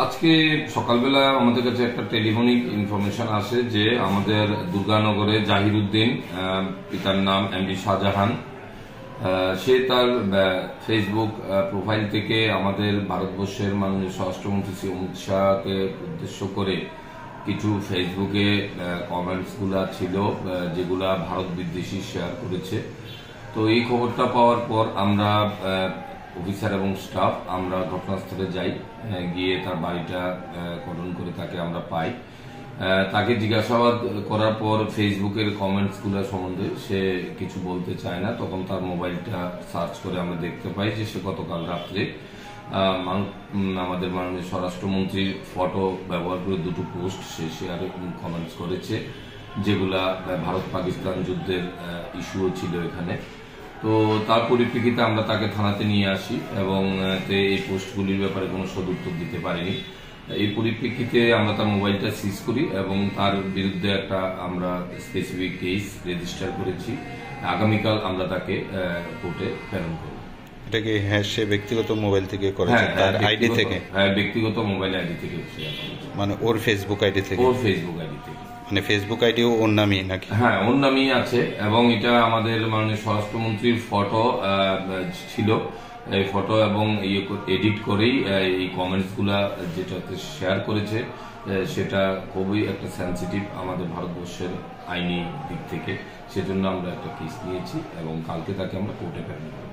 আজকে সকালবেলা আমাদের কাছে একটা টেলিফোনিক ইনফরমেশন আসে যে আমাদের দুর্গানগরে জাহিরউদ্দিন, পিতার নাম এমডি শাহজাহান, সে তার ফেসবুক প্রোফাইল থেকে আমাদের ভারতবর্ষের মাননীয় স্বরাষ্ট্রমন্ত্রী শ্রী অমিত শাহকে উদ্দেশ্য করে কিছু ফেসবুকে কমেন্টস গুলা ছিল যেগুলা ভারত বিদ্বেষী শেয়ার করেছে। তো এই খবরটা পাওয়ার পর আমরা অফিসার এবং স্টাফ আমরা ঘটনাস্থলে যাই, গিয়ে তার বাড়িটা কর্ডন করে তাকে আমরা পাই। তাকে জিজ্ঞাসাবাদ করার পর ফেসবুকের কমেন্টস গুলো সম্বন্ধে সে কিছু বলতে চায় না। তখন তার মোবাইলটা সার্চ করে আমরা দেখতে পাই যে সে গতকাল রাত্রে আমাদের মাননীয় স্বরাষ্ট্রমন্ত্রীর ফটো ব্যবহার করে দুটো পোস্ট সে শেয়ার কমেন্টস করেছে, যেগুলা ভারত পাকিস্তান যুদ্ধের ইস্যুও ছিল এখানে। তো তার পরিপ্রেক্ষিতে আমরা তাকে থানাতে নিয়ে আসি এবং এই পোস্টগুলির ব্যাপারে কোনো সদুত্তর দিতে পারিনি। এই পরিপ্রেক্ষিতে আমরা তার মোবাইলটা সিজ করি এবং তার বিরুদ্ধে একটা আমরা স্পেসিফিক কেস রেজিস্টার করেছি। আগামীকাল আমরা তাকে কোর্টে প্রেরণ করব। এটা কি সে ব্যক্তিগত মোবাইল থেকে করেছে? তার আইডি থেকে? হ্যাঁ, ব্যক্তিগত মোবাইল আইডি থেকে। মানে ওর ফেসবুক আইডি থেকে? ওর ফেসবুক আইডি থেকে। মানে ফেসবুক আইডিও ওর নামই নাকি? হ্যাঁ, ওর নামই আছে এবং এটা আমাদের মাননীয় স্বরাষ্ট্রমন্ত্রীর ফটো ছিল। এই ফটো এবং এডিট করেই এই কমেন্টস গুলা যেটাতে শেয়ার করেছে সেটা খুবই একটা সেন্সিটিভ আমাদের ভারতবর্ষের আইনি দিক থেকে। সেজন্য আমরা একটা কেস নিয়েছি এবং কালকে তাকে আমরা কোর্টে প্রেরণ করব।